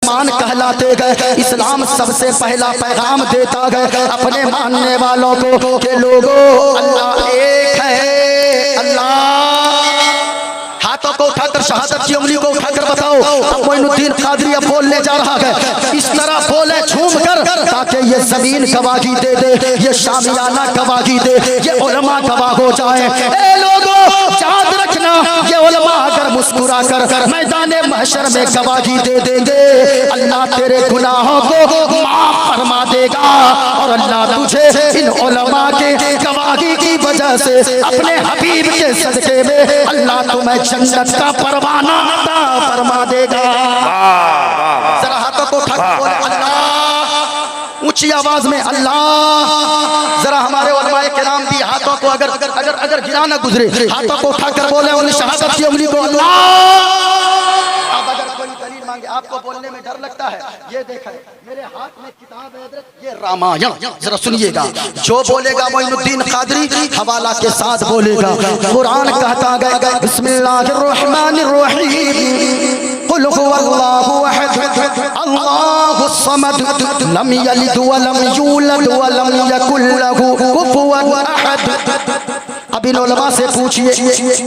मुसलमान कहलाते गए। इस्लाम सबसे पहला पैगाम देता गया अपने मानने वालों को कि लोगों अल्लाह एक है। अल्लाह, हाथों को उठाकर शहादत की उंगली को उठाकर बताओ। अब मोइनुद्दीन कादरी अब बोलने जा रहा है, इस तरह बोले झूम कर ताकि ये जमीन गवाही दे दे, ये शामियाना गवाही दे, ये उलमा गवाह हो जाए। ए लोगों याद रखना, ये उलमा अगर मुस्कुरा कर मैदाने महशर में गवाही दे देंगे, अल्लाह तेरे गुनाहों को माफ फरमा देगा और अल्लाह तुझे इन उलमा के गवाही की वजह से अपने हबीब के सदके में अल्लाह तुम्हें जन्नत का परवाना अता फरमा देगा। जरा हाथों को उठाकर बोले अल्लाह, ऊंची आवाज में अल्लाह। जरा हमारे उलमाए किराम भी हाथों को अगर अगर अगर अगर गिरा ना गुजरे, हाथों को उठाकर बोले उन शहादत की उंगली को अल्लाह। अब अगर कोई दलील मांगे, आपको बोलने में डर लगता है, ये देखें मेरे हाथ में किताब है, ये रामायण। जरा सुनिएगा, जो बोलेगा मोइनुद्दीन कादरी हवाला के साथ बोलेगा। कुरान कहता गया बिस्मिल्लाहिर्रहमानिर्रहीम, कुल हुवल्लाहु अहद अल्लाहुस समद लम यलिद व लम यूलद व लम यकुल लहू कुफुवन अहद। अब इन उलमा से पूछिए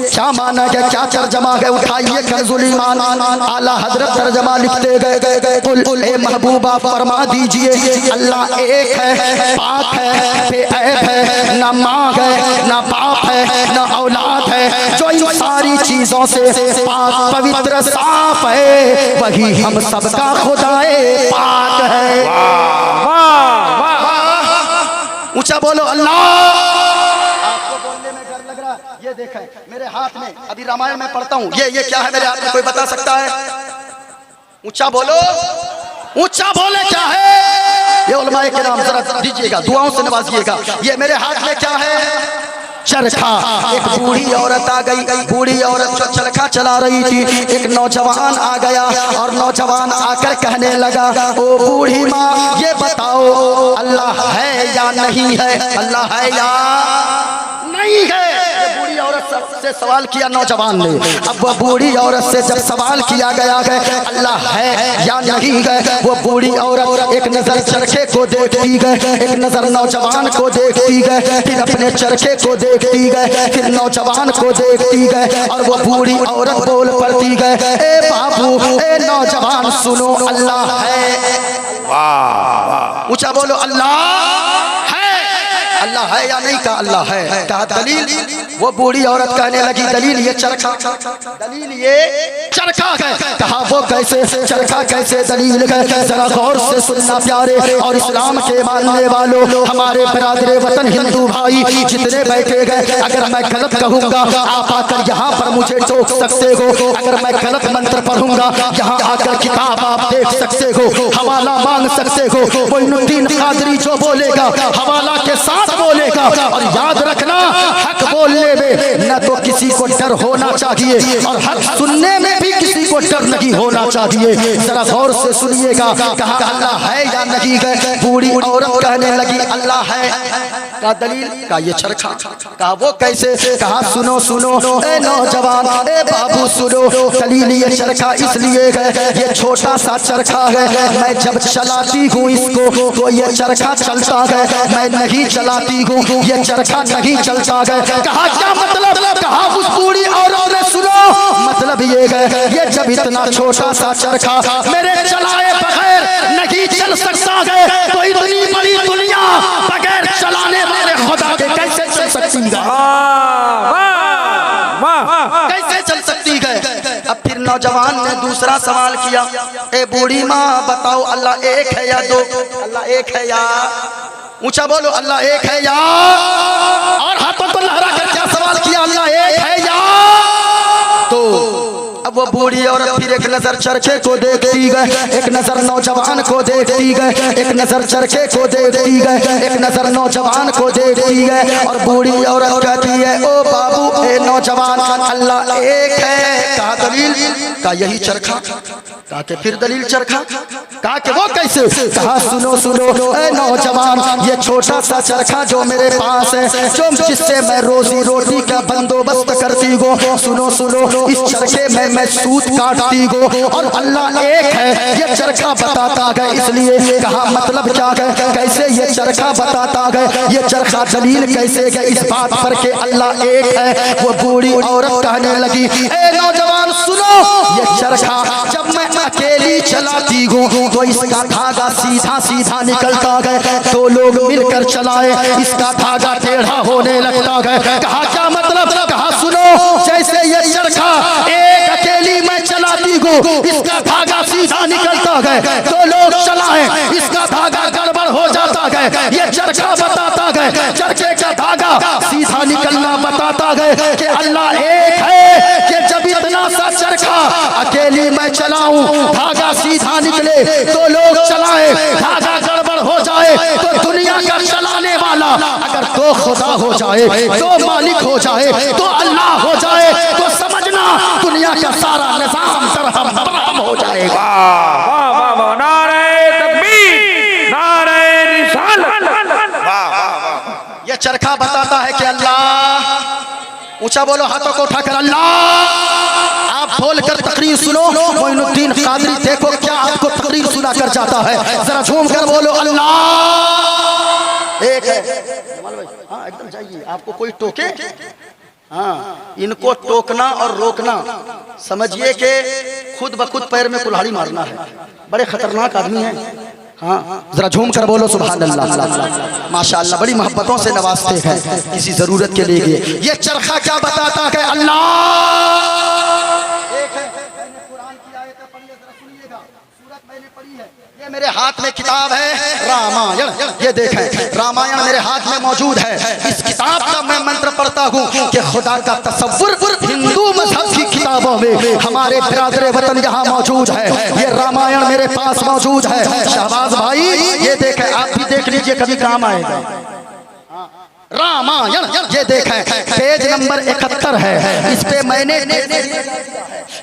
क्या माना है, क्या तर्जमा है? उठाइए कंजुल ईमान, आला हजरत तर्जमा लिखते गए। कुल ए महबूबा फरमा दीजिए अल्लाह एक है, पाक है, बेऐब है, ना माँ है, ना बाप है, ना औलाद है, जो इन सारी चीजों से पाक पवित्र साफ है, वही हम सबका खुदाए पाक है। ऊंचा बोलो अल्लाह। ये देखें मेरे हाथ में, अभी रामायण में पढ़ता हूँ, ये क्या है मेरे हाथ में, कोई बता सकता है? ऊंचा बोलो, ऊंचा बोले क्या है? ये उलमाए किराम जरा दीजिएगा, दुआओं से नवाजिएगा। ये मेरे हाथ में क्या है? चरखा। एक बूढ़ी औरत आ गई, बूढ़ी औरत जो चरखा चला रही थी, एक नौजवान आ गया और नौजवान आकर कहने लगा, ओ बूढ़ी माँ ये बताओ अल्लाह है या नहीं है? अल्लाह है या नहीं है? बूढ़ी औरत से सवाल किया नौजवान ने। अब वो बूढ़ी औरत से जब सवाल किया गया है अल्लाह है या नहीं है, वो बूढ़ी औरत एक नजर चरखे को देखती गए, एक नजर नौजवान को देखती गए, फिर अपने चरखे को देखती गए, फिर नौजवान को देखती गए और वो बूढ़ी औरत बोल पड़ती गए, ए बाबू, ए नौजवान सुनो, अल्लाह है। ऊंचा बोलो अल्लाह। अल्लाह है या नहीं? कहा अल्लाह है। कहा दलील? वो बूढ़ी औरत कहने लगी दलील ये चरखा, दलील ये चरखा है। कहा वो कैसे चरखा, कैसे दलील है? जरा गौर से सुनना प्यारे और इस्लाम के मानने वालों, हमारे बिरादरे वतन हिंदू भाई जितने बैठे गए, अगर मैं गलत कहूँगा आप आकर यहाँ पर मुझे टोक सकते हो, अगर मैं गलत मंत्र पढ़ूंगा यहाँ आकर किताब आप देख सकते हो, हवाला मांग सकते हो। मोइनुद्दीन कादरी जो बोलेगा हवाला के साथ बोलेगा। और याद रखना, हक बोलने में न तो किसी को डर होना चाहिए और हक सुनने में भी किसी को डर नहीं होना चाहिए। जरा गौर से सुनिएगा, कहा अल्लाह है या नहीं है? बूढ़ी औरत कहने लगी अल्लाह है। का दलील? का ये चरखा। कहा वो कैसे? कहा सुनो सुनो ए नौजवान, ए बाबू सुनो, दलील ये चरखा इसलिए है, ये छोटा सा चरखा है, मैं जब चलाती हूँ इसको तो ये चरखा चलता है, मैं नहीं चलाती हूँ ये चरखा नहीं चलता है। कहा क्या मतलब? कहा उस बूढ़ी औरत ने सुनो, मतलब ये है ये जब इतना छोटा सा चरखा मेरे चलाए बगैर नहीं चल सकता है, तो इतनी बड़ी दुनिया बगैर चलाने मेरे खुदा के कैसे चल सकती है? कैसे चल सकती है? अब फिर नौजवान ने दूसरा सवाल किया, ए बूढ़ी माँ बताओ अल्लाह एक है या दो? अल्लाह एक है या? ऊंचा बोलो अल्लाह एक है या? और हाथों को लहरा कर क्या सवाल किया, अल्लाह एक है या? तो अब वो बूढ़ी औरत फिर एक नजर चरखे को देखती गए, एक नजर नौजवान को देखती गए, एक नजर चरखे को देखती गए, एक नजर नौजवान को देखती गए और बूढ़ी औरत कहती है ओ बाबू, ए नौजवान, अल्लाह एक है। कहा दलील? का यही चरखा। कहा कि फिर दलील चरखा। कहा कि वो कैसे? कहा सुनो सुनो ए नौजवान, ये छोटा सा चरखा जो मेरे पास है, जो जिससे मैं रोजी रोटी का बंदोबस्त करती हूँ, सुनो सुनो, इस चरखे में मैं सूत काटती गो और अल्लाह एक है ये चरखा बताता गए, इसलिए कहा मतलब क्या है, कैसे ये चरखा बताता गए, ये चरखा दलील कैसे गए इस बात पर के अल्लाह एक है। वो बूढ़ी औरत कहने लगी, ए नौजवान सुनो, ये चरखा जब मैं अकेली चलाती हूँ तो इसका धागा सीधा सीधा निकलता गए, तो लोग मिलकर चलाए इसका धागा टेढ़ा होने लगता गए। कहा क्या मतलब, कहा सुनो, जैसे ये चरखा एक अकेली मैं चलाती हूँ इसका धागा सीधा निकलता गए, तो लोग चलाए इसका धागा गड़बड़ हो जाता गए। ये चरखा बताता गए, चरखे का धागा सीधा निकलना बताता गए कि अल्लाह एक है कि जब इतना सा चरखा अकेली मैं चलाऊं धागा सीधा निकले, तो लोग चलाए धागा गड़बड़ हो जाए, तो दुनिया का चलाने वाला अगर तो खुदा हो जाए, तो मालिक हो जाए, तो अल्लाह हो जाए, तो समझना दुनिया का सारा निजाम दरहम बरहम हो जाएगा। वाह वाह वाह, नारे तकबीर, नारे रिसालत। वाह वाह वाह। ये चरखा बताता है कि अल्लाह, ऊंचा बोलो, हाथों को उठाकर अल्लाह। आप बोलकर तकरीर सुनो, मोइनुद्दीन कादरी देखो क्या आपको तकरीर सुना कर जाता है, जरा झूम कर बोलो अल्लाह एक है। हाँ एकदम जाइए, आपको कोई टोके, हाँ इनको टोकना और रोकना समझिए कि खुद ब खुद पैर में कुल्हाड़ी मारना है, बड़े खतरनाक आदमी हैं। हाँ जरा झूम कर बोलो सुभान अल्लाह, माशाअल्लाह, बड़ी मोहब्बतों से नवाजते हैं किसी जरूरत के लिए। ये चरखा क्या बताता है, अल्लाह एक है। मैंने कुरान की आयत पढ़ी है, जरा सुनिएगा, सूरत मैंने पढ़ी है, ये मेरे हाथ में किताब है रामायण, ये देखें रामायण मेरे हाथ में मौजूद है। इस किताब का मैं मंत्र पढ़ता हूँ कि खुदा का तसव्वुर हिंदू मजहब की किताबों में हमारे बिरादरे वतन यहाँ मौजूद है, ये रामायण मेरे पास मौजूद है। शहबाज भाई ये देखें, आप भी देख लीजिए कभी काम आएगा रामायण, ये देखें पेज नंबर 71 है, इस पे मैंने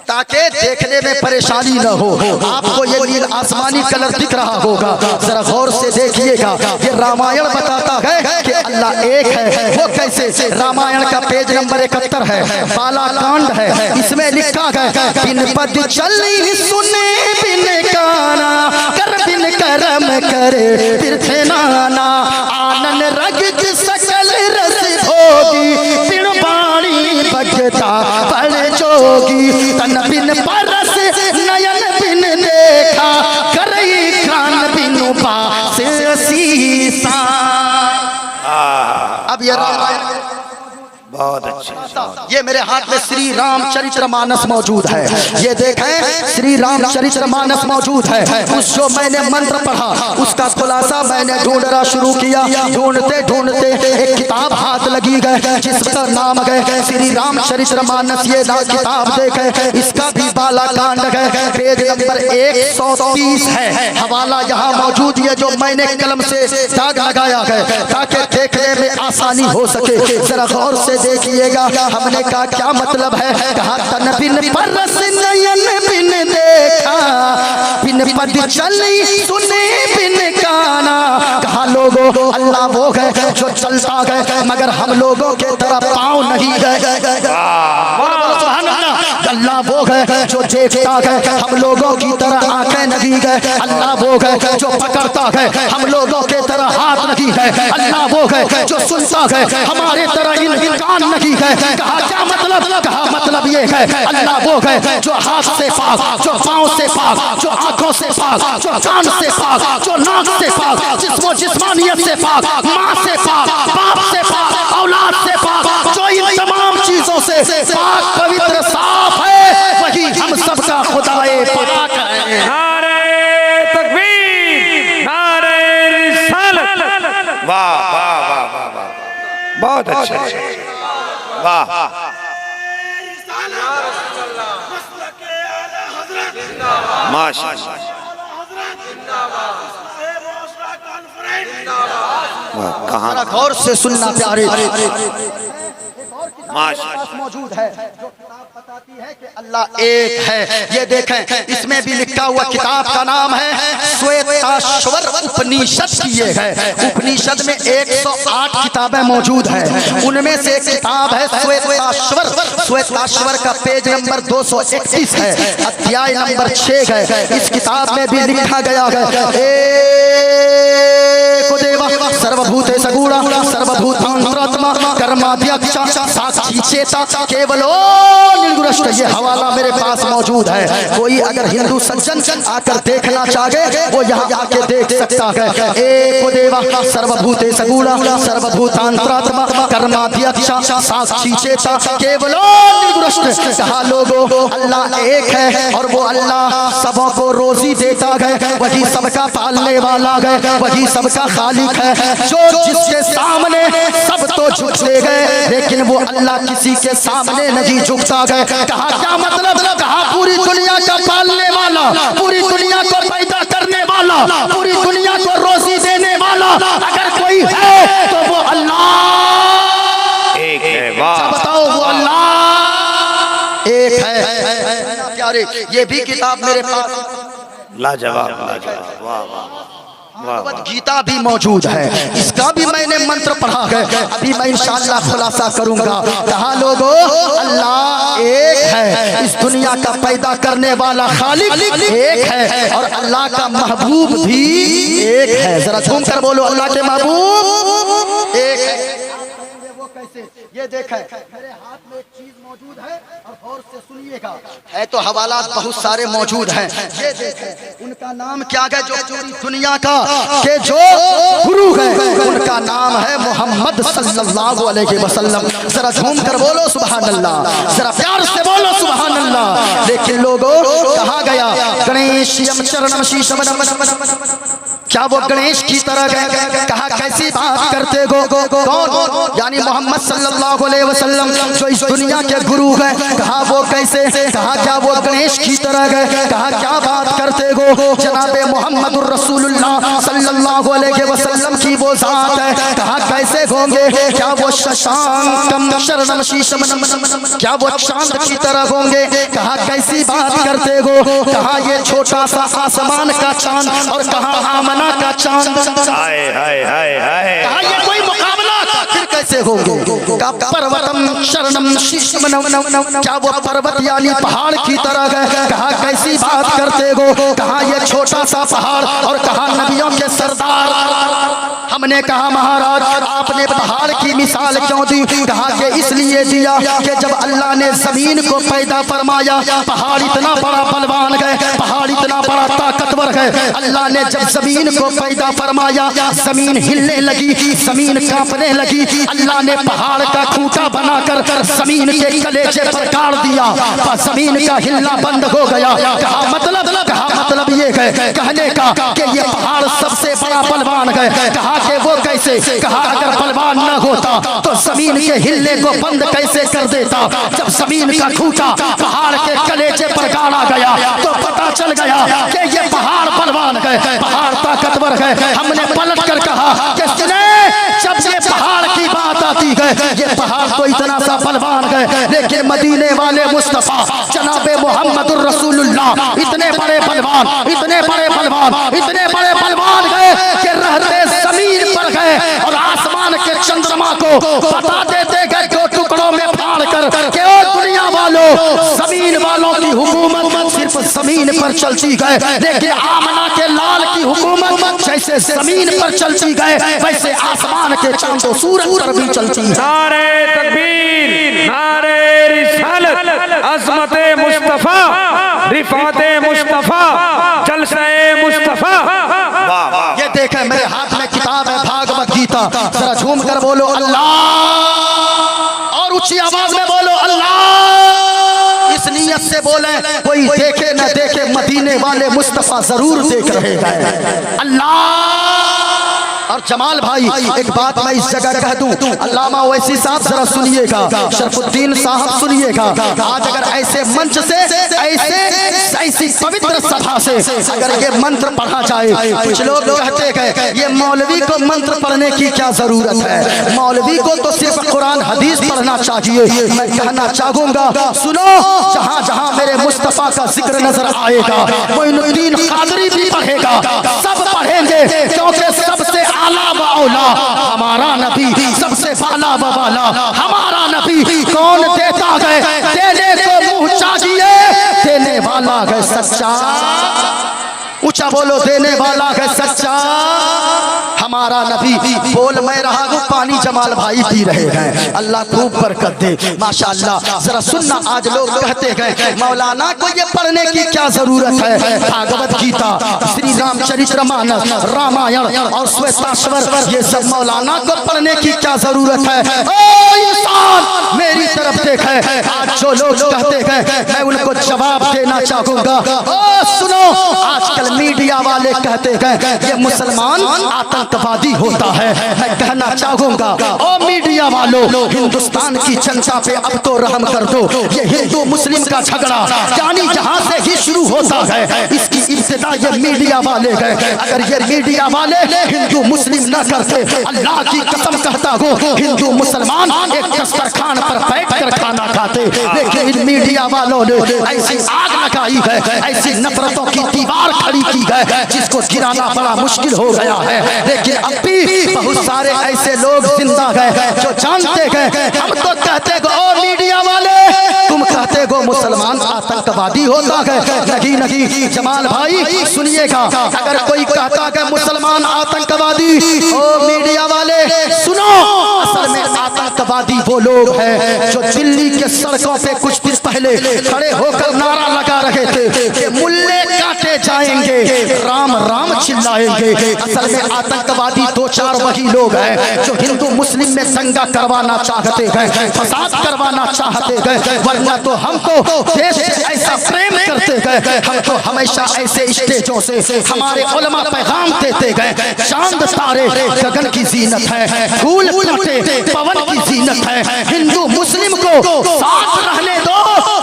ताकि देखने में परेशानी न हो। आपको ये नील आसमानी कलर दिख रहा होगा, जरा गौर से देखिएगा। ये रामायण बताता है कि अल्लाह एक है। वो कैसे, रामायण का पेज नंबर 71 है, बालाकांड है, इसमें लिखा है बिन पद चली सुने बिन गाना कर बिन करम करे तीर्थे नाना आनन रग सकल रस भोगी बिन बाणी बजता बड़ जोगी तन बिन परस नयन बिन देखा करई कान बिनु पास सीसा। अब ये बहुत अच्छा, ये मेरे हाथ में श्री रामचरितमानस मौजूद है, ये देखें श्री रामचरितमानस मौजूद है। उस जो मैंने मंत्र पढ़ा उसका खुलासा मैंने ढूंढना शुरू किया, ढूंढते ढूंढते एक किताब हाथ लगी गए जिसका नाम है श्री रामचरितमानस। ये किताब देखे, इसका भी बालाकांड है, पेज नंबर 130 है, हवाला यहाँ मौजूद है जो मैंने कलम से दाग लगाया है ताकि देखने में आसानी हो सके। जरा गौर से देखिएगा, हमने कहा क्या मतलब है, कहा तन बिन परस नयन बिन देखा बिन पद चली सुने बिन गाना। कहा लोगों अल्लाह वो है जो चलता है मगर हम लोगों के तरफ पाँव नहीं है, अल्लाह वो है जो देखता है हम लोगों की तरह आंखें नहीं है, अल्लाह वो है जो पकड़ता है हम लोगों के तरह हाथ नहीं है, अल्लाह वो है जो सुनता है हमारे तरह इन कान नहीं है। कहा क्या मतलब, कहा मतलब ये है अल्लाह वो है जो हाथ से पाक, जो पाँव से पाक, जो आंखों से पाक, जो कान से पाक, जो नाक से पाक, जिस्मो जिस्मानियत से पाक, माँ से पाक, बाप से पाक, औलाद से पाक, जो इन तमाम चीजों से पाक पवित्र साफ है वही हम सबका खुदाए पाक है। नारे तकबीर, नारे रिसालत। वाह वाह वाह वाह वाह, बहुत अच्छा, वाह माशाअल्लाह, कहाँ गौर से सुनना प्यारे, मौजूद है जो किताब बताती है कि अल्लाह एक है। ये देखें इसमें भी लिखा हुआ किताब का नाम है श्वेताश्वर उपनिषद किए गए। उपनिषद में 108 किताबें मौजूद हैं, उनमें से एक किताब है श्वेताश्वर। श्वेताश्वर का पेज नंबर 231 है, अध्याय नंबर 6 है। इस किताब में भी लिखा गया है सर्वभूते सगुणा सर्वभूतांतरात्मा कर्माध्यक्ष साक्षी चेता केवलो निर्गुणस्थ। ये हवाला मेरे पास मौजूद है, कोई अगर हिंदू सज्जन आकर देखना चाहे वो यहाँ आके देख सकता है। एको देवा सर्वभूते सगुणा सर्वभूतांतरात्मा कर्माध्यक्ष साक्षी चेता केवलो निर्गुणस्थ। कहा लोगों अल्लाह एक है और वो अल्लाह सबों को रोजी देता है, वही सबका पालने वाला है, वही सबका खालिक है। जो जिसके सामने सब तो झुकते गए, लेकिन वो अल्लाह किसी के सामने नहीं झुकता है। कहा क्या मतलब? कहा पूरी दुनिया का पालने वाला, पूरी दुनिया को पैदा करने वाला, पूरी दुनिया को रोजी देने वाला अगर कोई है तो वो अल्लाह एक है। वाह, बताओ वो अल्लाह एक है। प्यारे ये भी किताब मेरे पास लाजवाब लाजवाब। वाह वाह भगवत गीता भी मौजूद है, इसका भी मैंने मंत्र पढ़ा है, अभी मैं इंशाअल्लाह खुलासा करूंगा। कहा लोगों अल्लाह एक है, इस दुनिया का पैदा करने वाला खालिक एक है और अल्लाह का महबूब भी एक है। जरा झूम कर बोलो अल्लाह के महबूब एक है। वो कैसे? ये देखें मेरे हाथ में एक चीज मौजूद है और गौर से सुनिएगा, है तो हवालात बहुत सारे मौजूद हैं। ये देखें उनका नाम क्या है जो पूरी दुनिया का के जो गुरु है उनका नाम है मोहम्मद सल्लल्लाहु अलैहि वसल्लम। जरा झूम कर बोलो सुभान अल्लाह, जरा प्यार से बोलो सुभान अल्लाह। लेकिन लोगों कहा गया गणेश यम चरणम शीशम, क्या वो गणेश की तरह गए? कहा कैसी बात करते गो कौन? यानी मोहम्मद सल्लल्लाहु अलैहि वसल्लम जो इस दुनिया के गुरु हैं। कहा वो कैसे? कहा क्या वो गणेश की तरह गए? कहा क्या बात करते गो? जनाबे मोहम्मदुर रसूलुल्लाह सल्लल्लाहु अलैहि वसल्लम की वो जात है। कहा कैसे होंगे? क्या वो शशांकम शरणम शीशम, क्या वो चांद की तरह होंगे? कहा कैसी बात करते गो? कहा ये छोटा सा आसमान का चांद और कहा आमना का चांद। हाय हाय हाय हाय। कहा ये कोई मुकाबला फिर कैसे होंगे? का पर्वतम शरणम शीशम, क्या वो पर्वत यानी पहाड़ की तरह है? कहा कैसी बात करते हो? कहा ये छोटा सा पहाड़ और कहा नबियों के सरदार। हमने कहा महाराज आपने पहाड़ की मिसाल क्यों दी? कहा कि इसलिए दिया कि जब अल्लाह ने जमीन को पैदा फरमाया, पहाड़ इतना बड़ा बलवान है, पहाड़ इतना बड़ा ताकतवर है। अल्लाह ने जब जमीन को पैदा फरमाया, जमीन हिलने लगी, जमीन कांपने लगी। अल्लाह ने पहाड़ का खूंटा बनाकर जमीन के कलेजे पर गाड़ दिया, जमीन का हिलना बंद हो गया। कहा मतलब ये है कहने का कि ये पहाड़ सबसे बड़ा बलवान है। कहा कि वो कैसे? कहा अगर बलवान न होता तो जमीन के हिलने को बंद कैसे कर देता? जब जमीन का खूंटा पहाड़ के कलेजे पर गाड़ा गया तो पता चल गया कि ये पहाड़ बलवान है, पहाड़ ताकतवर है। हमने पलट कर कहा कि सुने जब ये पहाड़ की बात आती है, ये पहाड़ तो इतना सा बलवान है, लेकिन मदीने वाले मुस्तफा जनाबे मोहम्मदुर रसूलुल्लाह इतने बड़े बलवान, इतने बड़े बलवान, इतने बड़े बलवान गए कि रहते जमीन पर गए और आसमान के चंद्रमा को बता देते गए दो टुकड़ों में फाड़ कर कि ओ दुनिया वालों, जमीन वालों की हुकूमत सिर्फ जमीन पर चलती गए, लेकिन आमना के लाल की हुकूमत जैसे जमीन पर चलती गए वैसे आसमान के चांदो सूरज पर भी चलती है। नारे तकबीर, नारे रिसालत, अज़मते मुस्तफा, रिफाते मुस्तफा, जलसे मुस्तफा। ये देखें मेरे हाथ में किताब है भागवत गीता, जरा झूम कर बोलो अल्लाह और ऊंची आवाज में बोलो अल्लाह। इस नियत से बोले कोई देखे न देखे मदीने वाले मुस्तफा जरूर देख रहे हैं। अल्लाह और जमाल भाई एक बात मैं इस जगह कह दूं, अल्लामा ओवैसी साहब जरा सुनिएगा, शरफुद्दीन साहब सुनिएगा। आज अगर ऐसे मंच से ऐसी पवित्र सभा से अगर ये मंत्र पढ़ा जाए, कुछ लोग कहते हैं ये मौलवी को मंत्र पढ़ने की क्या जरूरत है, मौलवी को तो सिर्फ कुरान हदीस पढ़ना चाहिए। मैं कहना चाहूंगा, सुनो, जहां जहां मेरे मुस्तफा का जिक्र नजर आएगा, मोइनुद्दीन कादरी भी पढ़ेगा, सब पढ़ेंगे, क्योंकि सबसे आला व औला हमारा नबी, सबसे बाला व बाला हमारा नबी। कौन देता गए, देने को मुंह चाहिए, देने वाला है सच्चा। ऊंचा बोलो, देने वाला है सच्चा हमारा नबी। बोल मैं रहा हूँ, पानी जमाल भाई पी रहे हैं, अल्लाह खूब बरकत दे माशाअल्लाह। जरा सुनना, आज लोग कहते हैं मौलाना को ये पढ़ने की क्या जरूरत है, भागवत गीता, श्री रामचरितमानस, रामायण और श्वेताश्वर, ये सब मौलाना को पढ़ने की क्या जरूरत है। ओ इंसान मेरी तरफ देखे, आज जो लोग कहते हैं मैं उनको जवाब देना चाहूंगा। ओ सुनो, आजकल मीडिया वाले कहते हैं ये मुसलमान आतंकवादी होता है। मैं कहना चाहूंगा, ओ मीडिया वालों, हिंदुस्तान की जनता पे अब तो रहम कर दो। ये हिंदू मुस्लिम का झगड़ा जानी जहां से ही शुरू होता है, इसकी इब्तिदा ये मीडिया वाले गए। अगर ये मीडिया वाले हिंदू मुस्लिम न करते, अल्लाह की कसम कहता हूँ, हिंदू मुसलमान एक दस्तरखान पर बैठ कर खाना खाते। लेकिन इन मीडिया वालों ने ऐसी आग लगाई है, ऐसी नफरतों की दीवार खड़ी की है, जिसको गिराना बड़ा मुश्किल हो गया है। लेकिन अब भी बहुत सारे ऐसे लोग जिंदा हैं जो जानते हैं। हम तो कहते हो ओ मीडिया वाले, तुम कहते हो मुसलमान आतंकवादी होता है। नहीं नहीं जमाल भाई सुनिएगा, अगर कोई कहता है मुसलमान आतंकवादी, ओ मीडिया वाले सुनो, असल में आतंकवादी वो लोग हैं जो दिल्ली के सड़कों पे कुछ दिन पहले खड़े होकर नारा लगा रहे थे कि मुल्ले काटे जाएंगे, राम राम चिल्लाएंगे। असल में आतंकवादी दो चार वही लोग हैं जो हिंदू मुस्लिम में दंगा करवाना चाहते हैं, फसाद करवाना चाहते हैं। वरना तो हम तो देश से ऐसा प्रेम करते हैं, हम तो हमेशा ऐसे स्टेजों से हमारे उलमा पैगाम देते गए, चांद तारे गगन की जीनत है, फूल कांटे पवन की जीनत है, हिंदू मुस्लिम को साथ रहने दो,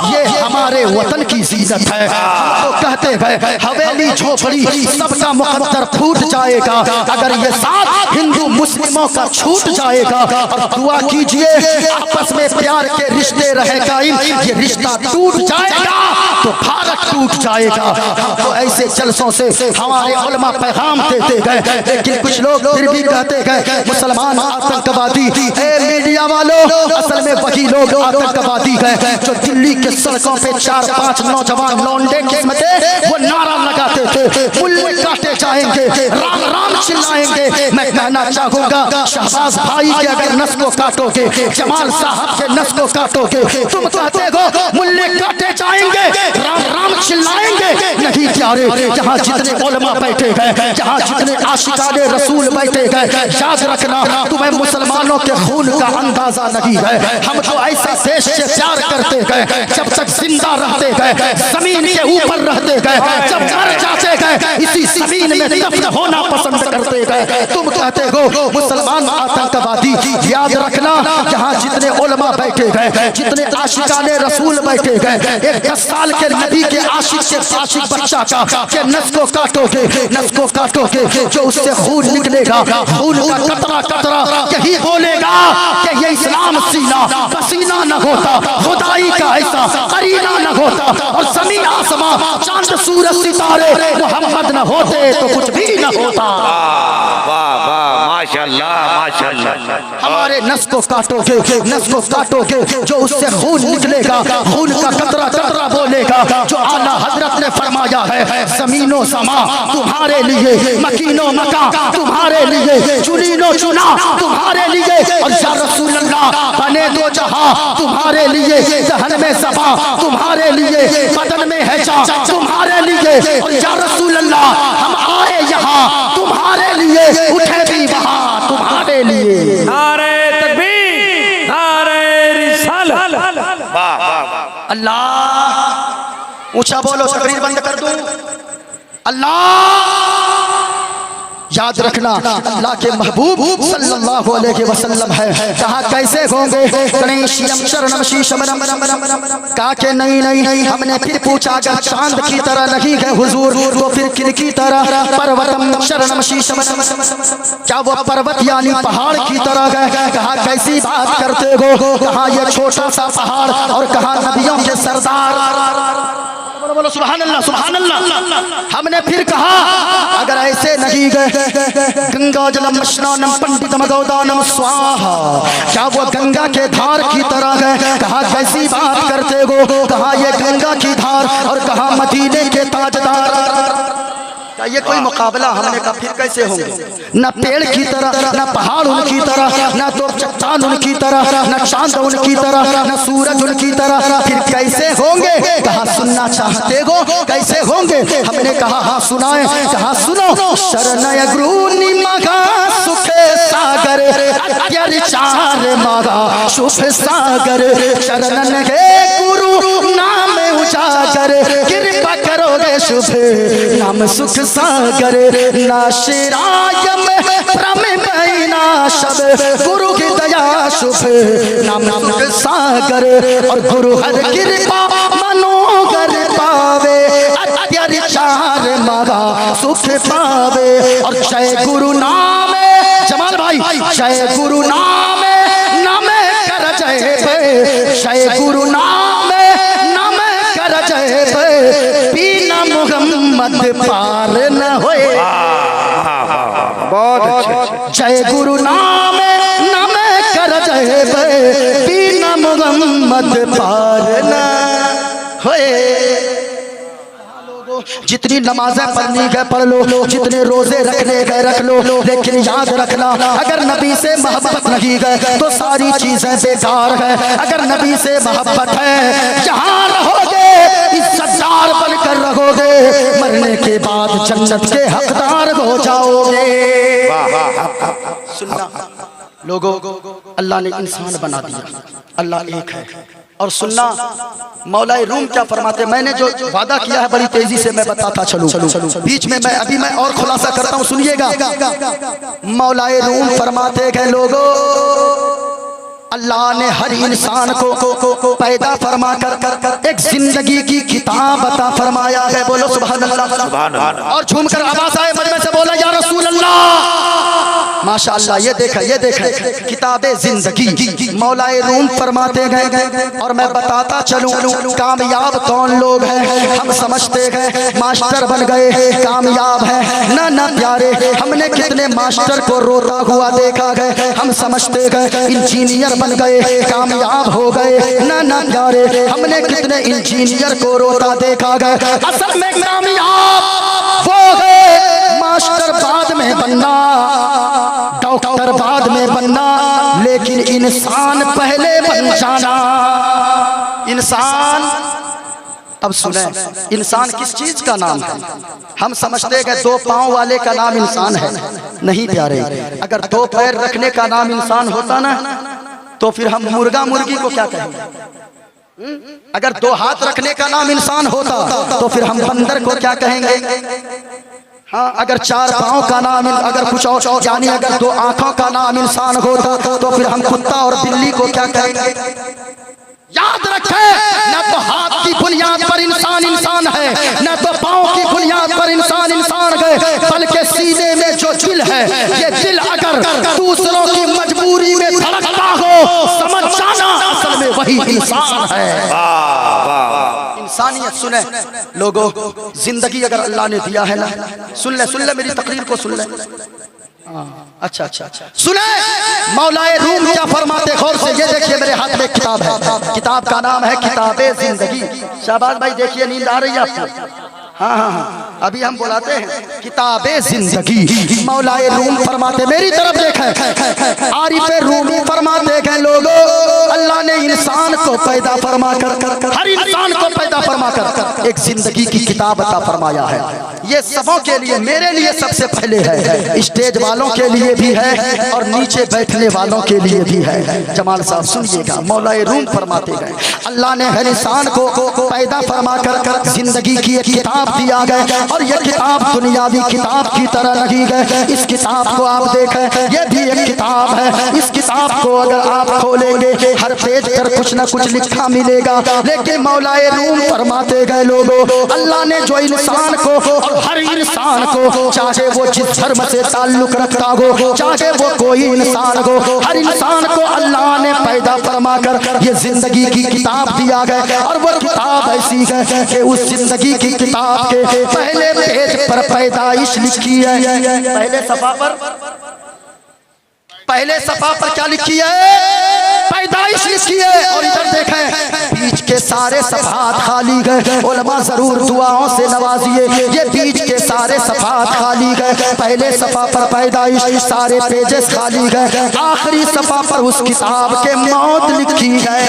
ये हमारे वतन की जीनत है। तो कहते हैं हवेली झोपड़ी सबका मुकद्दर फूट जाएगा अगर ये साथ हिंदू मुस्लिमों का छूट जाएगा। और दुआ कीजिए आपस में प्यार के रिश्ते रहे कायम, ये रिश्ता टूट जाएगा तो भारत टूट जाएगा। तो ऐसे जलसों से हमारे उलमा पैगाम देते गए, लेकिन कुछ लोग फिर भी कहते हैं मुसलमान आतंकवादी। ए मीडिया वालों, असल में वही लोग आतंकवादी हैं जो दिल्ली के सड़कों पे 4-5 नौजवान लौंडे किस्मते वो नारा लगाते थे, मुल्ले काटे जाएंगे, राम राम चिल्लाएंगे। मैं कहना चाहूंगा, शहबाज भाई के अगर नस को काटोगे, जमाल साहब के नस को काटोगे, तुम कहते हो मुल्ले काटे जाएंगे, राम राम चिल्लाएंगे। नहीं प्यारे, जहाँ जितने उलमा बैठे हैं, जहाँ जितने आशिकाने रसूल बैठे हैं, याद रखना तुम्हें मुसलमानों के खून का अंदाजा नहीं है। हम तो ऐसे देश से प्यार करते हैं, जब तक जिंदा रहते हैं, जमीन के ऊपर रहते हैं, जब मर जाते हैं इसी जमीन में दफन होना पसंद करते हैं। तुम कहते हो मुसलमान आतंकवादी, याद रखना जहाँ जितने उलमा बैठे हैं, जितने आशिकाने रसूल बैठे हैं, एक 10 साल के नबी के आशिक बच्चा का के नस को काटोगे, जो उससे खून निकलेगा, खून का कतरा कतरा यही बोलेगा कि ये इस्लाम सीना पसीना न होता, खुदाई का ऐसा करीना न होता, और जमीन आसमां चांद सूरज सितारे मोहम्मद न होते तो कुछ भी न होता। वाह वाह, माशाअल्लाह माशाअल्लाह। हमारे नस को काटोगे, जो उससे खून निकलेगा, खून का कतरा कतरा बोलेगा, जो आला हजरत ने फरमाया है, जमीनो समा तुम्हारे लिए, मकीनो मका तुम्हारे लिए, चुनीनो चुना तुम्हारे लिए, और या रसूल अल्लाह बने दो जहां तुम्हारे लिए, जहन में सफा तुम्हारे लिए, बदन में है जा तुम्हारे लिए, और या रसूल अल्लाह हम आए यहाँ तुम्हारे लिए, उठे भी वहाँ तुम्हारे लिए। नारे तकबीर, नारे रिसालत। वाह वाह, अल्लाह ऊंचा बोलो, तकरीर बंद कर दूं। अल्लाह याद रखना अल्लाह के महबूब सल्लल्लाहु अलैहि वसल्लम है। कहा कैसे होंगे, गणेशम शरणम शीशमनम, कहा के नहीं हमने फिर पूछा अगर चांद की तरह नहीं है हुजूर तो फिर किनकी तरह, पर्वतम शरणम शीशमनम, क्या वो पर्वत यानी पहाड़ की तरह है। कहा कैसी बात करते हो, कहा ये छोटा सा पहाड़ और कहा नबियों के सरदार। बोलो सुभान अल्लाह सुभान अल्लाह। हमने फिर कहा अगर ऐसे नहीं गए, गंगा जलम स्नानम पंडितम गौदानम स्वाहा, क्या वो गंगा के धार की तरह है। कहा कैसी बात करते हो, कहा ये गंगा की धार और कहा मदीने के ताजदार। ये कोई मुकाबला, हमने कहा फिर कैसे होंगे, न पेड़ की तरह, न पहाड़ उनकी तरह, न तो चट्टान उनकी तरह, न चांद उनकी तरह, न सूरज उनकी तरह, फिर कैसे होंगे। कहा सुनना चाहते हो कैसे होंगे। हमने कहा हाँ सुनाए। कहा सुनो, शरणय गुरुनि मगा सुख सागर, अत्याचार मगा सुख सागर, शरणन हे गुरु नाम उजागर, कृपा करोगे शुभ नाम सुख सागर, नाशिराय में भ्रम बैना शब, गुरु की दया शुभ नाम सुख सागर, और गुरु हर कृपा मनोगर पावे, अत्याचार मगा सुख पावे। और जय गुरु नाम जमाल भाई, जय गुरु नाम नाम कर जय, जय गुरु नाम नाम कर जय, बिना मुहम्मद पार न होए। बहुत अच्छा। जय गुरु नाम नाम कर जय, बिना मुहम्मद पार न होए। जितनी नमाजें पढ़नी है पढ़ लो, जितने रोजे रखने गए रख लो, लेकिन याद रखना अगर नबी से मोहब्बत नहीं है तो सारी चीजें बेकार है। अगर नबी से मोहब्बत है, जहां रहोगे इज्जतदार बनकर रहोगे, मरने के बाद जन्नत के हकदार हो जाओगे। सुनना लोगों, अल्लाह ने इंसान बना दिया, अल्लाह एक है। और सुनना मौलाए रूम क्या फरमाते, मैंने जो वादा किया है बड़ी तेजी से मैं बताता चलूं, बीच में मैं और खुलासा करता हूं, सुनिएगा। मौलाए रूम फरमाते हैं लोगों, अल्लाह ने हर इंसान को पैदा फरमा कर एक जिंदगी की किताब अता फरमाया है। बोलो सुभान अल्लाह। और झूमकर आवाज आए मजमे से, बोला या रसूल अल्लाह। माशाअल्लाह। ये देखा किताबे जिंदगी मौलाए रूम फरमाते गए। और मैं बताता चलूं कामयाब कौन लोग हैं। हम समझते हैं मास्टर बन गए कामयाब है, ना ना प्यारे, हमने कितने मास्टर को रोता हुआ देखा है। हम समझते हैं इंजीनियर बन गए कामयाब हो गए, ना ना प्यारे, हमने कितने इंजीनियर को रोता देखा गया। असल में कामयाब वो है मास्टर बाद में बनना, डॉक्टर बाद में बनना, लेकिन इंसान पहले बन जाना। इंसान, अब सुने, इंसान किस चीज का नाम है? हम समझते हैं दो पांव वाले का नाम इंसान है, नहीं प्यारे। अगर दो पैर रखने का नाम इंसान होता ना तो फिर हम मुर्गा मुर्गी को क्या कहेंगे? अगर दो हाथ रखने का नाम इंसान होता तो फिर हम बंदर को क्या कहेंगे? हाँ, अगर चार पांव का नाम, अगर कुछ और, यानी अगर दो आंखों का नाम इंसान होता तो फिर हम कुत्ता और बिल्ली को क्या कहेंगे? याद रखें, न तो हाथ की बुनियाद पर इंसान इंसान है, न तो पांव की बुनियाद पर इंसान इंसान है, बल्कि सीने में जो दिल है, ये दिल अगर दूसरों की मजबूरी में धड़कता हो, समझ जाना असल में वही इंसान है। इंसानियत सुने लोगों, जिंदगी अगर अल्लाह ने दिया है ना, सुन ले मेरी तकरीर को सुन ले। अच्छा सुने, मौलाए रूम क्या फरमाते गौर से। ये देखिए मेरे हाथ में किताब है, किताब का नाम है किताबे जिंदगी। शाबाश भाई, देखिए नींद आ रही है आपको? हाँ, अभी हम बुलाते हैं किताबे जिंदगी। मौलाए रूम फरमाते, मेरी तरफ देखें, आरिफे रूमी फरमाते हैं लोगों, अल्लाह ने इंसान को पैदा फरमा कर, हर इंसान को पैदा फरमा कर एक जिंदगी की किताब अता फरमाया है। ये सबों के लिए, मेरे लिए सबसे पहले है, स्टेज वालों के लिए भी है और नीचे बैठने वालों के लिए भी है। जमाल साहब सुनिएगा, मौलाए रूम फरमाते गए, अल्लाह ने हर इंसान को पैदा फरमा कर जिंदगी की एक किताब दिया गया। और ये किताब दुनियावी किताब की तरह नहीं है। इस किताब को आप देखें, ये भी एक किताब है। इस किताब को अगर आप खोलेंगे हर पेज पर कुछ न कुछ लिखा मिलेगा, लेकिन मौलाए रूम फरमाते गए लोगों, अल्लाह ने जो इंसान को, हर इंसान को, चाहे वो जिस धर्म से ताल्लुक रखता हो, चाहे वो कोई इंसान हो, हर इंसान को अल्लाह ने पैदा फरमा कर ये जिंदगी की किताब दिया गया। और वो किताब ऐसी है कि उस जिंदगी की किताब के पहले पेज पर पैदाइश लिखी है। पहले सफा पर क्या लिखी है? पैदाइश लिखी है। और इधर देखें, बीच के सारे सफात खाली गए। उलमा जरूर दुआओं से नवाजिए, ये बीच के सारे सफात खाली गए। पहले सफा पर पैदाइश, सारे पेजेस खाली गए। आखिरी सफा पर उस किताब के मौत लिखी है।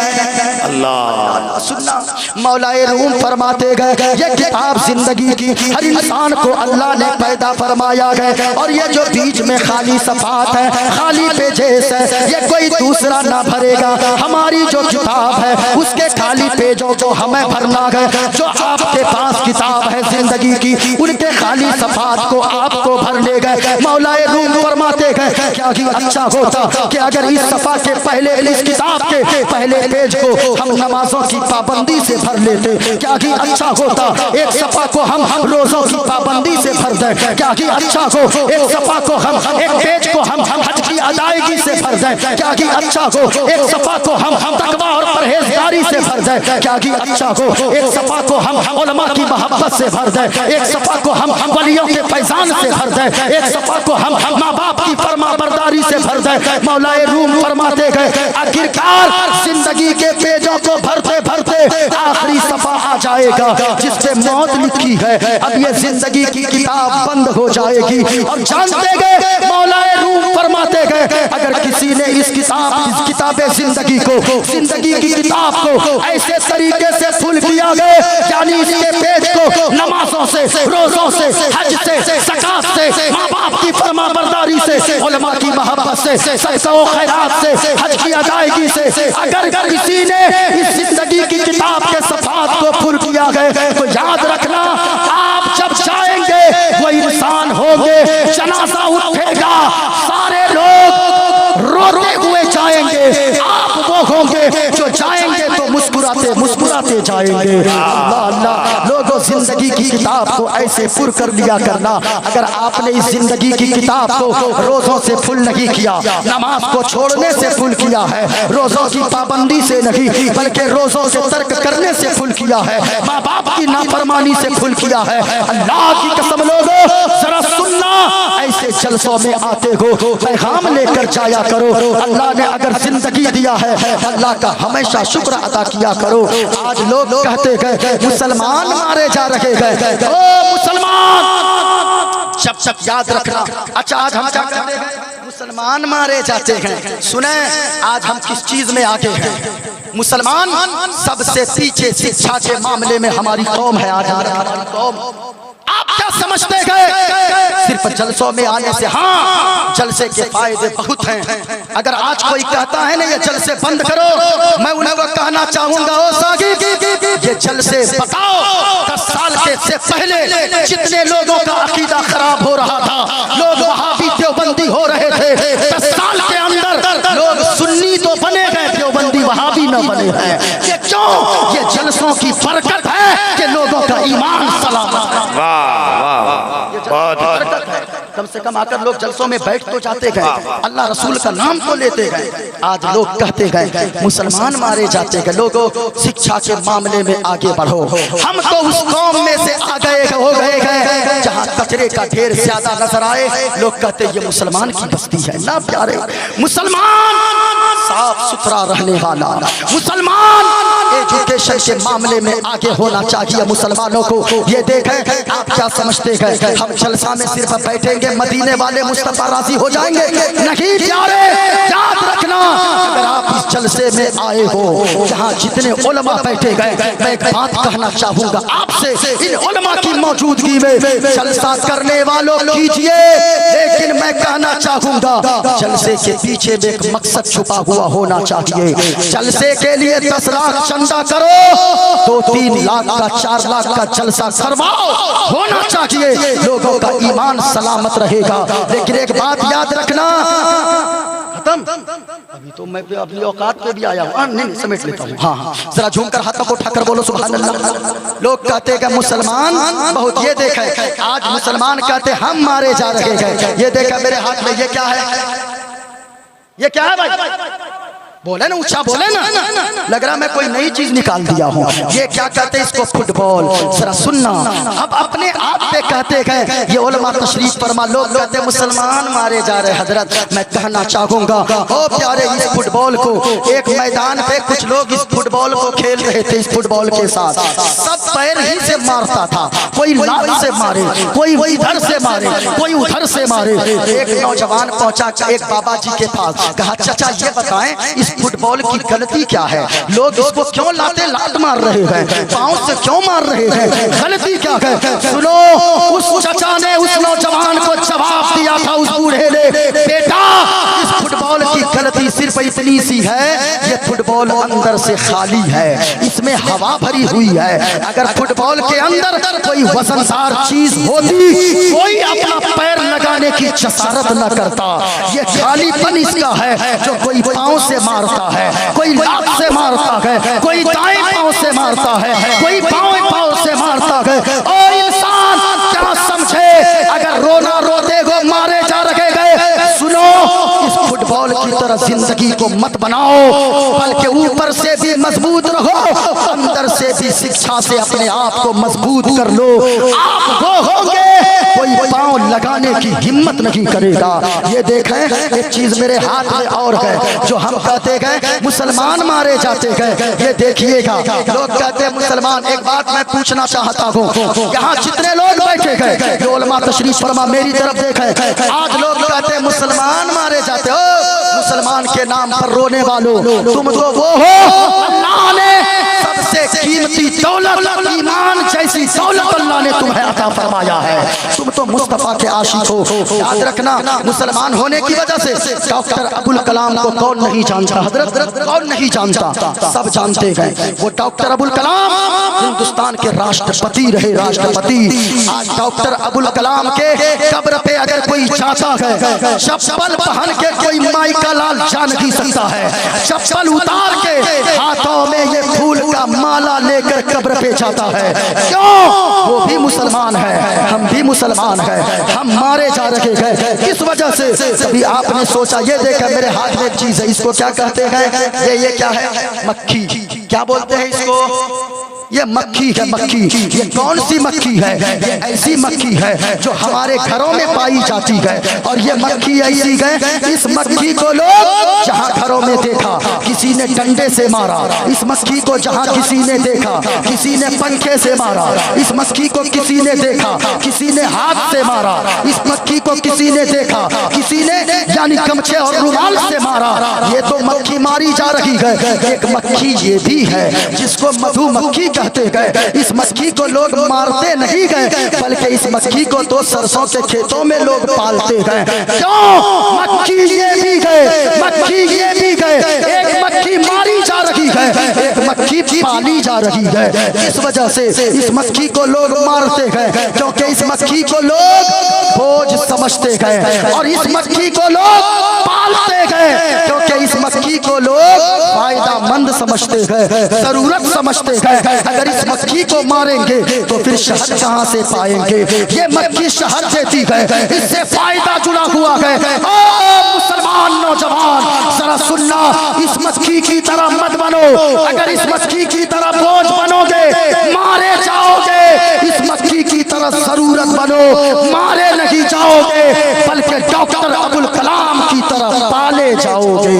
अल्लाह सुनना, मौलाए रूम फरमाते गए ये किताब जिंदगी की हर इंसान को अल्लाह ने पैदा फरमाया गया। और ये जो बीच में खाली सफात है, खाली पेजेस है, ये कोई दूसरा ना भरेगा। हमारी जो किताब है उसके खाली पेजों को हमें भरना है। जो आपके पास किताब है जिंदगी की, उनके खाली सफात को आपको भरने गए। मौलाए रूम फरमाते गए क्या कि अच्छा होता कि अगर इस सफा के पहले, इस किताब के पहले पेज को हम नमाजों की पाबंदी से भर लेते। क्या कि अच्छा होता एक सफा को हम रोजों की पाबंदी से भर दें। क्या कि अच्छा हो एक सफा को हम, एक पेज को हम हज की अदायगी से भर दें। क्या कि अच्छा हो एक सफा को हम तकवा और परहेजगारी से भर दें। क्या कि अच्छा हो एक सफा को हम उलमा की मोहब्बत से भर दें। एक सफा को हम वलियों के फैजान से भर दें। एक सफा को हम माँ बाप की फरमा बरदारी से भर दें। मौलाए रूम फरमाते गए आखिरकार जिंदगी के पेजों को भरते भरते आखिरी सफा आ जाएगा जिससे मौत लिखी है। अब ये जिंदगी की किताब बंद हो जाएगी। और जानते गए मौलाए रूम फरमाते गए अगर किसी ने इस किताब जिंदगी को, जिंदगी की किताब को ऐसे तरीके से फुल किया गया, यानी इसके पेज को नमाजों से, रोजों से, हज से, ज़कात से, माँ बाप की फरमा बरदारी से, उलमा की मोहब्बत से, सदका व खैरात से, हज की अदायगी से, अगर किसी ने इस जिंदगी की किताब के सफात को फुल किया गया तो याद रखना, आप जब जाएंगे वो इंसान होंगे, जनाजा उठेगा, सारे लोग रोते हुए जाएंगे, आप वो होंगे जो जाएंगे तो मुस्कुराते मुस्कुराते जाएंगे। अल्लाह अल्लाह, लोगों जिंदगी की किताब को ऐसे फुल कर लिया करना। अगर आपने इस जिंदगी की किताब को रोजों से फुल नहीं किया, नमाज को छोड़ने से फुल किया है, रोजों की पाबंदी से नहीं बल्कि रोजों से तर्क करने से फुल किया है, माँ बाप की नाफरमानी से फुल किया है, अल्लाह की कसम लोगों जरा सुनना, ऐसे जलसों में आते हो पैगाम लेकर जाया करो। अल्लाह ने अगर जिंदगी दिया है अल्लाह का हमेशा शुक्र अदा किया करो। आज लोग कहते गए मुसलमान मारे जा रहे गए, ओ मुसलमान, जब याद रखना। अच्छा आज हम क्या करते हैं? मुसलमान मारे जाते हैं। सुने आज हम किस चीज में आगे हैं? मुसलमान सबसे पीछे शिक्षा के मामले में हमारी कौम है। आज हमारी कौम, आप क्या समझते गए सिर्फ जलसों में आने से? हाँ, जलसे के फायदे बहुत हैं। अगर आज कोई कहता है ना ये जलसे बंद करो, मैं उनको कहना चाहूंगा ओ सागिब, ये जलसे बताओ 10 साल से पहले जितने लोगों का अकीदा खराब हो रहा था, लोग वहाबी देवबंदी हो रहे थे, 10 साल के अंदर लोग सुन्नी तो बने गए, देवबंदी वहाबी न बने हैं। ये क्यों? ये जलसों की बरकत है कि लोगों का ईमान सलामत है। कम से कम आकर लोग जलसों में बैठ तो जाते गए, अल्लाह रसूल का नाम तो लेते गए। आज लोग कहते गए मुसलमान मारे जाते गए। लोगों शिक्षा के मामले में आगे बढ़ो। हम तो उस कौम में से आ गए हो गए जहाँ कचरे का ढेर ज्यादा नजर आए, लोग कहते ये मुसलमान की बस्ती है। ना प्यारे, मुसलमान साफ सुथरा रहने वाला, मुसलमान एजुकेशन के मामले में आगे होना चाहिए। मुसलमानों को ये देखें, आप क्या समझते हैं हम जलसा में सिर्फ बैठेंगे मदीने वाले मुस्तफा राजी हो जाएंगे? नहीं प्यारे, याद रखना, अगर आप इस जलसे में आए हो जहाँ जितने उलमा बैठे गए, मैं एक बात कहना चाहूंगा आपसे, इन उलमा की मौजूदगी में जलसा करने वालों कीजिए, लेकिन मैं कहना चाहूंगा जलसे के पीछे में एक मकसद छुपा हुआ होना चाहिए। जलसे के लिए 10 लाख चंदा करो, 2-3 लाख का 4 लाख का जलसा करवाओ, होना चाहिए, लोगों का ईमान सलामत रहेगा। लेकिन एक बात याद रखना, खत्म, अभी तो मैं अपनी औकात पे भी आया हूँ, नहीं समेट लेता हूँ। हाँ, जरा झूमकर हाथों को उठाकर बोलो सुभान अल्लाह। लोग कहते हैं कि मुसलमान बहुत, ये देखे आज मुसलमान कहते हम मारे जा रहे हैं, ये देखा मेरे हाथ में, ये क्या है, ये क्या है भाई? बोले ना, ऊंचा बोले ना, लग रहा मैं कोई नई चीज निकाल दिया हूँ। ये क्या कहते हैं इसको? फुटबॉल। जरा सुनना, अब अपने आप पे कहते हैं ये उलमा तशरीफ फरमा, लोग कहते हैं मुसलमान मारे जा रहे। हजरत मैं कहना चाहूंगा ओ प्यारे, इस फुटबॉल को एक मैदान पे कुछ लोग इस फुटबॉल को खेल रहे थे, इस फुटबॉल के साथ सब पैर ही से मारता था, कोई लात से मारे, कोई इधर से मारे, कोई उधर से मारे। एक नौजवान पहुंचा एक बाबा जी के पास, कहा चाचा ये बताएं इस फुटबॉल की गलती क्या है? लोग इसको क्यों लात मार रहे हैं, पांव से क्यों मार रहे हैं, गलती क्या है? सुनो, उस चाचा ने उस नौजवान को जवाब दिया था, उस बूढ़े ने, बेटा इस फुटबॉल की गलती सिर्फ इतनी सी है, ये फुटबॉल अंदर से खाली है, इसमें हवा भरी हुई है। अगर फुटबॉल के अंदर कोई वजनदार चीज होती, कोई अपना पैर लगाने की जसारत न करता। ये खालीपन इसका है जो कोई पांव से मारता है, कोई लात से मारता है, कोई दाएं पांव से मारता है, कोई बाएं पांव से मारता है। ओ इंसान क्या समझे, अगर रोना रोते को मारे जा रखे गए, सुनो इस फुटबॉल की तरह जिंदगी को मत बनाओ, बल्कि ऊपर से भी मजबूत रहो, अंदर से भी शिक्षा से अपने आप को मजबूत कर लो। आप वो होंगे कोई पांव लगाने की हिम्मत नहीं करेगा। ये देखें एक चीज मेरे हाथ में और है, जो हम कहते गए मुसलमान मारे जाते गए, ये देखिएगा लोग कहते हैं मुसलमान। एक बात मैं पूछना चाहता हूँ, यहाँ जितने लोग बैठे गए, जो उलमा तशरीफ फरमा मेरी तरफ देखें, आज लोग कहते हैं मुसलमान मारे जाते हो, मुसलमान के नाम पर रोने वालों, तुम तो वो हो, अल्लाह ने सबसे कीमती दौलत ईमान जैसी दौलत अल्लाह ने तुम्हें अता फरमाया है, तुम तो मुस्तफा के आशिक हो। याद रखना, मुसलमान होने की वजह से डॉक्टर अबुल कलाम को कौन नहीं जानता? हजरत कौन नहीं जानता? सब जानते हैं। वो डॉक्टर अबुल कलाम हिंदुस्तान के राष्ट्रपति रहे, राष्ट्रपति। आज डॉक्टर अबुल कलाम के कब्र पे अगर कोई जाता है, चप्पल पहन के कोई माई का लाल जा नहीं सकता है, चप्पल उतार के हाथों में ये फूल का माला लेकर कब्र पे जाता है। क्यों? वो भी मुसलमान है, हम भी मुसलमान हैं, हम मारे जा रहे हैं। किस वजह से? कभी आपने सोचा? ये देखा मेरे हाथ में एक चीज है, इसको क्या कहते हैं? ये क्या है? मक्खी। क्या बोलते हैं इसको? ये मक्खी है, मक्खी। ये कौन सी मक्खी है? ये ऐसी मक्खी है जो हमारे घरों में पाई जाती है, और ये मक्खी ऐसी है, इस मक्खी को लोग जहाँ घरों में देखा किसी ने डंडे से मारा, इस मक्खी को जहाँ किसी ने देखा किसी ने पंखे से मारा, इस मक्खी को किसी ने देखा किसी ने हाथ से मारा, इस मक्खी को किसी ने देखा किसी ने यानी गमछे और रुमाल से मारा। ये तो मक्खी मारी जा रही है। एक मक्खी ये भी है जिसको मधुमक्खी कहते गए। इस मक्खी को लोग मारते नहीं गए, बल्कि इस मक्खी को तो सरसों के खेतों में लोग पालते गए। क्यों? मक्खी ये भी गए, मक्खी ये भी गए। एक मक्खी मारी जा रही है, एक मक्खी पाली जा रही है। इस वजह से इस मक्खी को लोग मारते गए, क्योंकि इस मक्खी को लोग बोझ समझते गए, और इस मक्खी को लोग पालते गए, क्योंकि इस मक्खी को लोग फायदामंद समझते गए, जरूरत समझते गए। अगर इस मक्खी को मारेंगे तो फिर शहद कहाँ से पाएंगे? ये मक्खी शहद देती है, इससे फायदा जुड़ा हुआ है। मुसलमान नौजवान जरा सुनना, इस मक्खी की तरह मत बनो। अगर इस मक्खी की तरह बोझ बनोगे मारे जाओगे, इस मक्खी की तरह जरूरत बनो, मारे नहीं जाओगे, बल्कि डॉक्टर अबुल कलाम की तरह पाले जाओगे।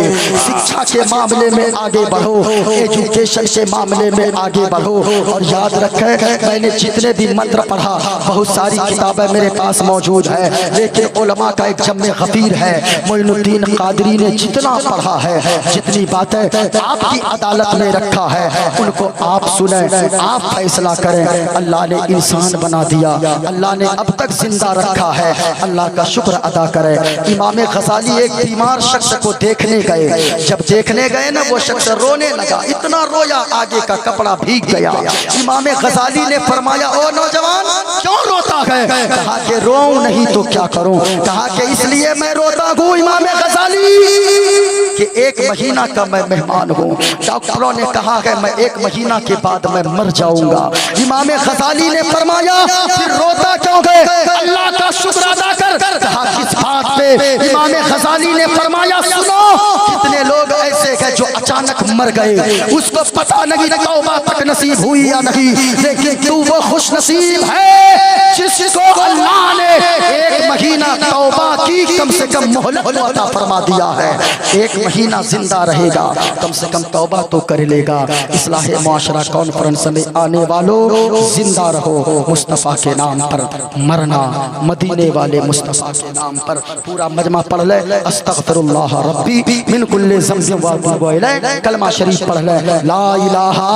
शिक्षा के मामले में आगे बढ़ो, एजुकेशन के मामले में आगे बढ़ो। और याद रखें, मैंने जितने भी मंत्र पढ़ा, बहुत सारी किताबें मेरे पास मौजूद है, लेकिन उलमा का एक जम्मे गफीर है, मोइनुद्दीन कादरी ने जितना पढ़ा है, जितनी बातें आपकी अदालत में रखा है, उनको आप सुने, आप फैसला करें। अल्लाह ने इंसान बना दिया, अल्लाह ने अब तक जिंदा रखा है, अल्लाह का शुक्र अदा करें। इमाम गजाली एक बीमार शख्स को देखने गए, जब देखने गए ना, वो शख्स रोने लगा, इतना रोया आगे का कपड़ा भीग गया। इमाम गजाली ने फरमाया, ओ नौजवान क्यों रोता है? कहा कि रोऊं नहीं तो क्या करूं? कहा कि इसलिए मैं रोता हूँ इमाम गजाली कि एक महीना का मैं मेहमान हूँ, डॉक्टरों ने कहा है मैं एक महीना के बाद मैं मर जाऊंगा। इमाम गजाली ने फरमाया, फिर रोता क्यों गए? अल्लाह का शुक्र अदा कर। कहा किस बात पे? इमाम गजाली ने फरमाया, सुनो, कितने लोग ऐसे हैं जो अचानक मर गए, उसको पता नहीं तौबा तक नसीब हुई या नहीं, लेकिन तू वो खुश नसीब है जिसको अल्लाह ने एक महीना तौबा की कम से कम मोहलत अता फरमा दिया है। एक महीना जिंदा रहेगा, कम से कम तौबा तो कर लेगा। इस्लाह मुआशरा कॉन्फ्रेंस में आने वालों, जिंदा रहो मुस्तफ़ा के नाम पर, मरना मदीने वाले मुस्तफ़ा के नाम पर। पूरा मजमा पढ़ ले, अस्तगफिरुल्लाह रब्बी मिन कुल्ली ज़म्बिन व अतूबु इलैह। कलमा शरीफ पढ़ ले, ला इलाहा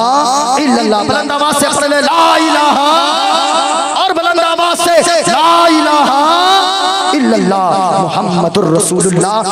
इल्लल्लाह, बुलंद आवाज से पढ़ ले, ला इलाहा, और बुलंद आवाज से ला इलाहा इल्लल्लाह मुहम्मदुर रसूलुल्लाह।